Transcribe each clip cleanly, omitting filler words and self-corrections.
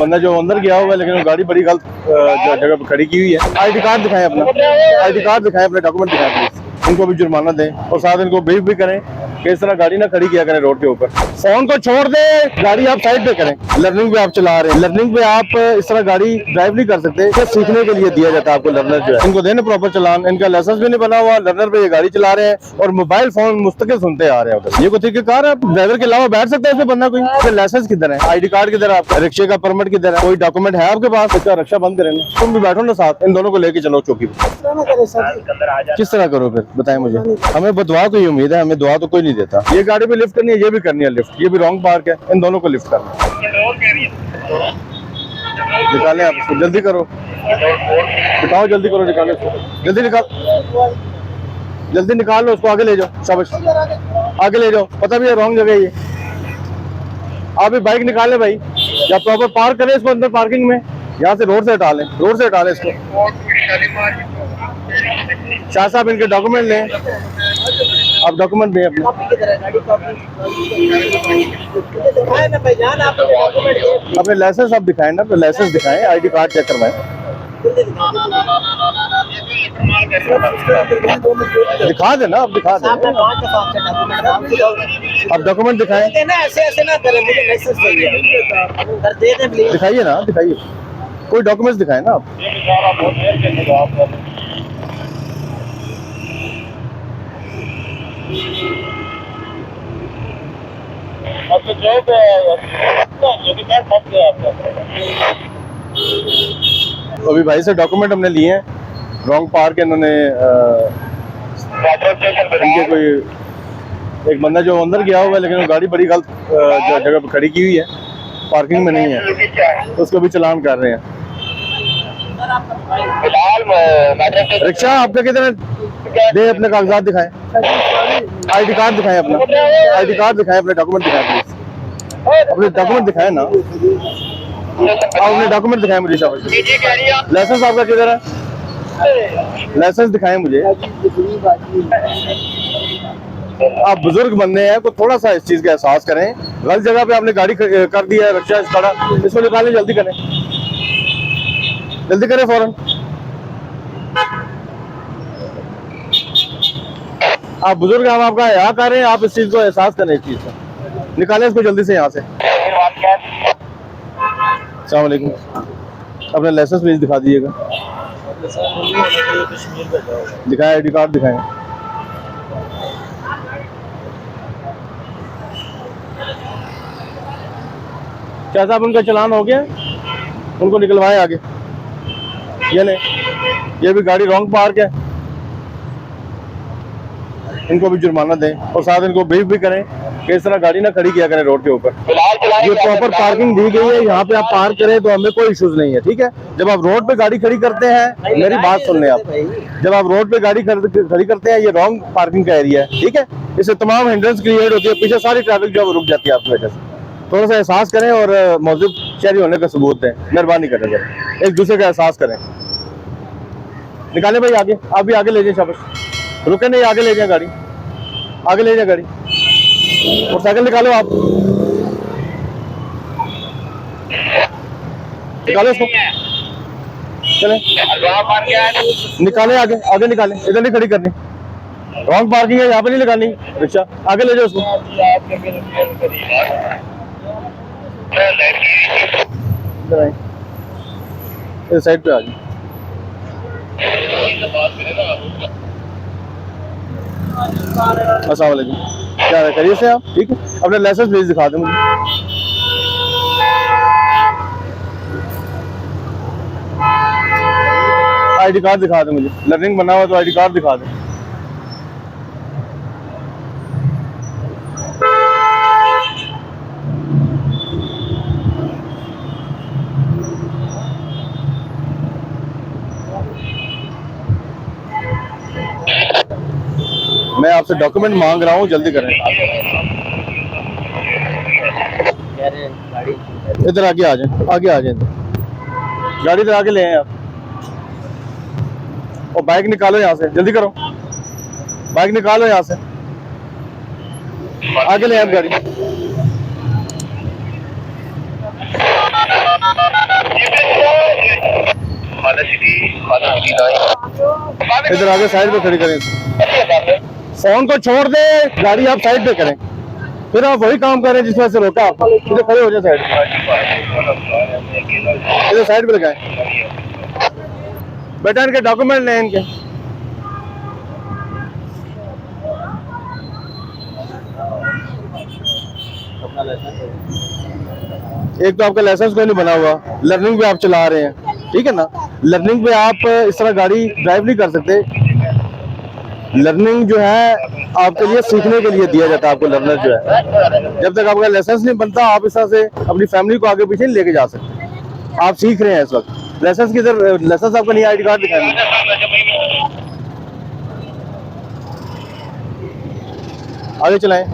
बंदा जो अंदर गया हुआ है, लेकिन वो गाड़ी बड़ी गलत जगह पर खड़ी की हुई है। आईडी कार्ड दिखाएं अपना, आईडी कार्ड दिखाएं, अपने डॉक्यूमेंट दिखाएं प्लीज। इनको भी जुर्माना दें और साथ इनको ब्रीफ भी करें कि इस तरह गाड़ी ना खड़ी किया करें रोड के ऊपर। फोन को छोड़ दे, गाड़ी आप साइड पे करें। लर्निंग पे आप चला रहे हैं, लर्निंग पे आप इस तरह गाड़ी ड्राइव नहीं कर सकते। ये सीखने के लिए दिया जाता है आपको लर्नर जो है। इनको देने प्रॉपर चलान। इनका लाइसेंस भी नहीं बना हुआ, लर्नर पे ये गाड़ी चला रहे हैं और मोबाइल फोन मुस्तकिल सुनते आ रहे हैं उधर। ये कोई तरीकेकार है? ड्राइवर के अलावा बैठ सकता है इसमें बंदा कोई? फिर लाइसेंस किधर है, आईडी कार्ड किधर है, आपका रिक्शे का परमिट किधर है, कोई डॉक्यूमेंट है आपके पास? इसका रक्षा बंद करें ना, तुम भी बैठो ना साथ, इन दोनों को लेके चलो चौकी पे। किस तरह करो फिर बताएं मुझे। हमें दुआ की उम्मीद है, हमें दुआ तो कोई नहीं देता। ये गाड़ी भी लिफ्ट करनी है, ये भी करनी है लिफ्ट, ये भी रॉन्ग पार्क है, इन दोनों को लिफ्ट करना। निकालें आप इसको, जल्दी करो, बिठाओ, जल्दी करो, निकालो इसको, जल्दी निकाल, जल्दी निकाल लो उसको, आगे ले जाओ, शाबाश, आगे ले जाओ। पता भी है रॉन्ग जगह है ये। आप भी बाइक निकाले भाई, या प्रॉपर पार्क करें इसको अंदर पार्किंग में, यहाँ से रोड से हटा लें, रोड से हटा लें इसको। शाह साहब इनके डॉक्यूमेंट लें, आप डॉक्यूमेंट दें अपने। अपने लाइसेंस आप दिखाएं ना, अपने लाइसेंस दिखाएं, आईडी कार्ड चेक करवाएं। दिखा देना, आप दिखा दें, आप डॉक्यूमेंट दिखाएं। ऐसे ना करें, मुझे लाइसेंस चाहिए, दिखाइए ना, दिखाइए, कोई डॉक्यूमेंट्स दिखाएं ना आप। अभी भाई से डॉक्यूमेंट हमने लिए हैं, रॉन्ग पार्क इन्होंने इनके कोई एक बंदा जो अंदर गया हुआ है, लेकिन वो गाड़ी बड़ी गलत जगह पर खड़ी की हुई है, पार्किंग में नहीं है, तो उसको भी चलान कर रहे हैं। रिक्शा आपका किधर दे, अपने कागजात दिखाएं, आईडी कार्ड दिखाएं अपना, आईडी कार्ड दिखाएं, अपने डॉक्यूमेंट दिखाएं प्लीज, अपने डॉक्यूमेंट दिखाएं ना, आप अपने डॉक्यूमेंट दिखाएं मुझे शाबाश। लाइसेंस आपका किधर है, लाइसेंस दिखाएं मुझे। आप बुजुर्ग बंदे हैं, तो थोड़ा सा इस चीज का एहसास करें। गलत जगह पे आपने गाड़ी कर दी है, रिक्शा खड़ा, इसको निकालें, जल्दी करें, जल्दी करें फौरन। आप बुजुर्ग, हम आपका हया कर रहे हैं, आप इस चीज को एहसास करें, इस चीज का निकालें इसको जल्दी से यहाँ से। अस्सलाम वालेकुम, अपना लाइसेंस प्लीज दिखा दीजिएगा, दिखाएं, आईडी कार्ड दिखाएं। क्या साहब उनका चलान हो गया, उनको निकलवाएं आगे। ये नहीं, ये भी गाड़ी रॉन्ग पार्क है, इनको भी जुर्माना दें और साथ इनको ब्रीफ भी करें कि इस तरह गाड़ी ना खड़ी किया करें रोड के ऊपर। ये प्रॉपर पार्किंग दी गई है, यहाँ पे आप पार्क करें तो हमें कोई इश्यूज नहीं है, ठीक है। जब आप रोड पे गाड़ी खड़ी करते हैं, मेरी बात सुन लें आप, जब आप रोड पे गाड़ी खड़ी करते हैं, ये रॉन्ग पार्किंग का एरिया है, ठीक है। इससे तमाम हिंड्रेंस क्रिएट होती है, पीछे सारी ट्रैफिक जो रुक जाती है आपकी वजह से। थोड़ा सा एहसास करें और मौजूद शहरी होने का सबूत दें, मेहरबानी करें, एक दूसरे का एहसास करें। निकालें भाई आगे, आप भी आगे ले जाए, शाबाश, रुके नहीं, आगे ले जाए गाड़ी, आगे ले जाए गाड़ी, और साइकिल निकालो आप, निकालो उसको, चले निकाले, आगे आगे निकालें, इधर नहीं खड़ी करनी, रॉन्ग पार्किंग है, यहाँ पे नहीं लगानी रिक्शा, आगे ले जाओ उसको। इस साइड पे आ जाओ। अस्सलाम वालेकुम, क्या है, करिए से आप, ठीक है। अपना लाइसेंस प्लीज दिखा दें मुझे। आईडी कार्ड दिखा दें मुझे, लर्निंग बना हुआ तो आईडी कार्ड दिखा दें। मैं आपसे डॉक्यूमेंट मांग रहा हूँ, जल्दी करें। इधर आगे आ जाए, आगे आ जाए, गाड़ी इधर आगे ले आए आप, और बाइक निकालो यहाँ से, जल्दी करो, बाइक निकालो यहाँ से, आगे ले आए आप गाड़ी। इधर आगे साइड पे खड़ी करें, फोन को छोड़ दे, गाड़ी आप साइड पे करें, फिर आप वही काम करें जिस वजह से रोका आप। इधर खड़े हो जाए साइड पे, इधर साइड पे लगाएं। बेटा इनके डॉक्यूमेंट लें इनके। एक तो आपका लाइसेंस कोई नहीं बना हुआ, लर्निंग पे आप चला रहे हैं, ठीक है ना। लर्निंग पे आप इस तरह गाड़ी ड्राइव नहीं कर सकते। लर्निंग जो है आपके लिए सीखने के लिए दिया जाता है, आपको लर्नर जो है। जब तक आपका लाइसेंस नहीं बनता आप इस तरह से अपनी फैमिली को आगे पीछे नहीं लेके जा सकते। आप सीख रहे हैं इस वक्त। लाइसेंस किधर, लाइसेंस आपका नहीं, आईडी कार्ड दिखाएं। आगे चलाएं।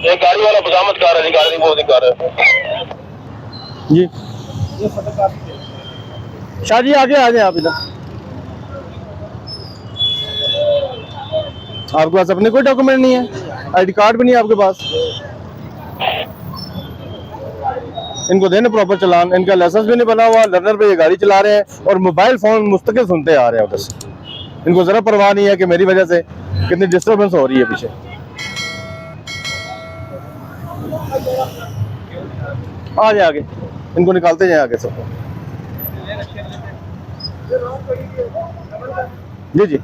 एक गाड़ी वाला बजामत कर रहा है, गाड़ी वो दिखा रहा है जी। शाह जी आगे आ जाए आप इधर। आपके पास अपने कोई डॉक्यूमेंट नहीं है, आईडी कार्ड भी नहीं है आपके पास। इनको देने प्रॉपर चलान, इनका लाइसेंस भी नहीं बना हुआ, लर्नर पे ये गाड़ी चला रहे हैं और मोबाइल फोन मुस्तकिल सुनते आ रहे हैं उधर से। इनको जरा परवाह नहीं है कि मेरी वजह से कितनी डिस्टर्बेंस हो रही है पीछे। आ जाए आगे, इनको निकालते जाए आगे सबको। जी जी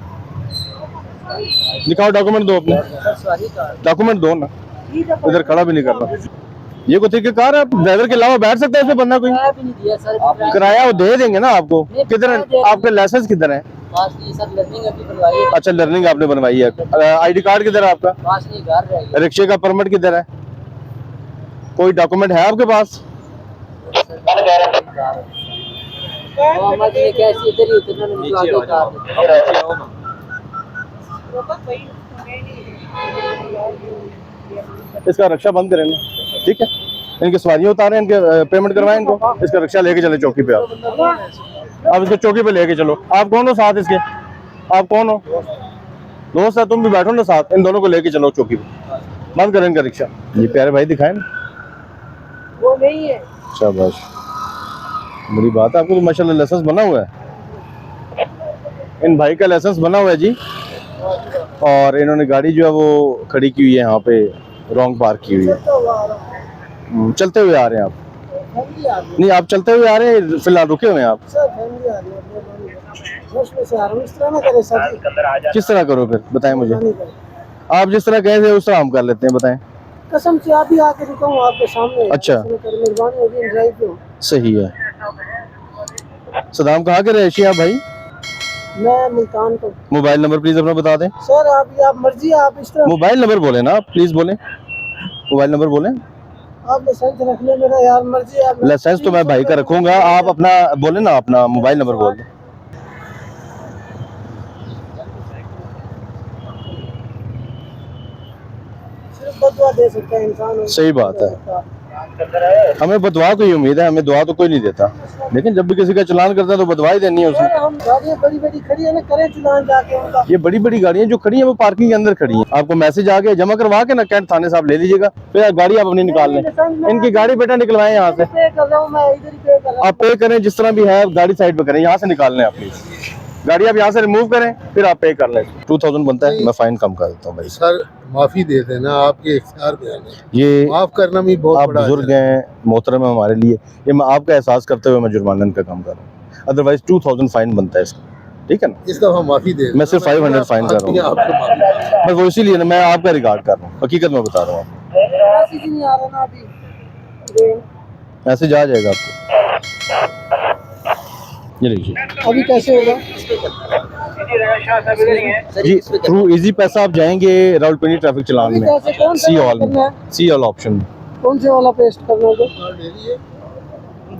दिखाओ डॉक्यूमेंट दो अपने, डॉक्यूमेंट दो ना। इधर खड़ा भी नहीं करना। ये कोई कार है, ड्राइवर के अलावा बैठ सकता है इसमें बंदा कोई? किराया वो दे देंगे ना आपको। किधर है आपका लाइसेंस, किधर है? अच्छा लर्निंग आपने बनवाई है। आईडी कार्ड किधर है आपका? रिक्शे का परमिट किधर है? कोई डॉक्यूमेंट है आपके पास? इसका रक्षा बंद करें ना, ठीक है। इनके सवारियां उतारें, इनके पेमेंट करवाएं इनको। इसका रक्षा लेके चले चौकी पे आप इसको चौकी पे लेके चलो। आप कौन हो साथ इसके? आप कौन हो? दोस्त है, तुम भी बैठो ना साथ। इन दोनों को लेके चलो चौकी पे, बंद करें इनका रिक्शा। ये प्यारे भाई दिखाएं ना, वो नहीं है। शाबाश, बड़ी बात है। आपको तो माशाल्लाह लाइसेंस बना हुआ है। इन भाई का लाइसेंस बना हुआ है जी, और इन्होंने गाड़ी जो है वो खड़ी की हुई है यहाँ पे, रॉन्ग पार्क की हुई है। चलते हुए आ रहे हैं आप? नहीं आप चलते हुए आ रहे हैं, फिलहाल रुके हुए हैं आप? किस तरह करो फिर बताएं मुझे। आप जिस तरह कहे थे उस तरह हम कर लेते हैं, बताएं। कसम से आप ही आके रुका हूँ आपके सामने। अच्छा मेहरबानी होगी, ड्राइव पे। सही है। सदाम कहाँ के रहे आप भाई? मैं मुल्तान को। मोबाइल नंबर प्लीज अपना बता दें। सर आप मर्जी, आप इस तरह मोबाइल नंबर बोले ना, प्लीज बोले, मोबाइल नंबर बोले। आप लाइसेंस रख ले मेरा, यार मर्जी। आप लाइसेंस तो मैं भाई का रखूंगा, आप अपना बोले ना, अपना मोबाइल नंबर बोल दो। सिर्फ बदुआ दे सकता है इंसान। सही बात है, हमें बदवा को ही उम्मीद है, हमें दुआ तो कोई नहीं देता। लेकिन जब भी किसी का चलान करता है तो बदवा ही देनी है उसने। हम गाड़ियाँ बड़ी बड़ी खड़ी है ना, करें चलान जाके उनका। ये बड़ी बड़ी गाड़ियाँ जो खड़ी हैं वो पार्किंग के अंदर खड़ी हैं। आपको मैसेज आ गया, जमा करवा के ना कैंट थाने साहब ले लीजिएगा, फिर गाड़ी आप अपनी निकाल लें। इनकी गाड़ी बेटा निकलवाएं यहाँ से। पे कर रहा हूँ मैं, इधर ही पे कर रहा हूँ। आप पे करें, जिस तरह भी है गाड़ी साइड पे करें, यहाँ से निकाल लें अपनी गाड़ी। आप यहाँ से रिमूव करें, फिर आप पे कर लें। 2000 बनता है, मैं फाइन कम कर देता हूँ भाई। सर माफी दे देना, आपके इख्तियार में है। ये माफ करना भी बहुत आप बड़ा बुजुर्ग हैं, मोहतरम है हमारे लिए, ये मैं आपका एहसास करते हुए मैं जुर्माना इनका कम कर रहा हूँ। अदरवाइज 2000 फाइन बनता है इसका, ठीक है ना। इस दफा माफी दे। मैं सिर्फ 500 फाइन कर रहा हूँ। मैं वो इसीलिए ना, मैं आपका रिकॉर्ड कर रहा हूँ, हकीकत में बता रहा हूँ। मैसेज नहीं आ रहा ना अभी। मैसेज आ जाएगा आपको, ये लीजिए। अभी कैसे होगा जी? थ्रू इजी पैसा आप जाएंगे रावलपिंडी ट्रैफिक चलान में, कैसे, कौन सा सी ऑल में, करना है? सी ऑल ऑप्शन में। कौन से वाला पेस्ट करना है?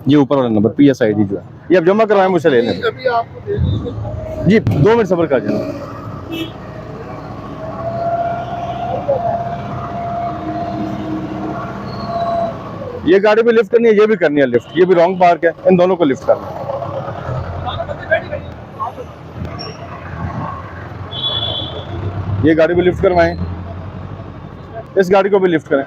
ये ऊपर वाला नंबर PSID जो है, ये आप जमा करवाएं, मुझसे ले लें अभी आपको दे दीजिए। जी। 2 मिनट सब्र कर जाना। ये गाड़ी भी लिफ्ट करनी है, ये भी करनी है लिफ्ट, ये भी रॉन्ग पार्क है, इन दोनों को लिफ्ट करना है। ये गाड़ी भी लिफ्ट करवाएं, इस गाड़ी को भी लिफ्ट करें।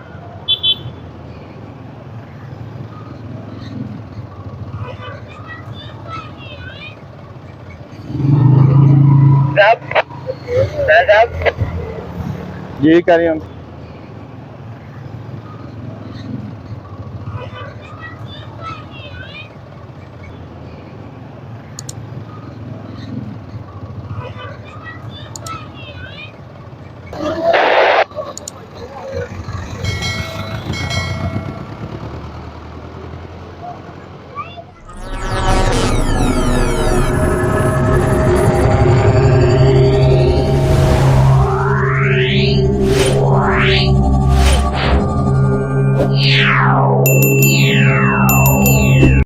यही कह रहे हैं हम। Meow.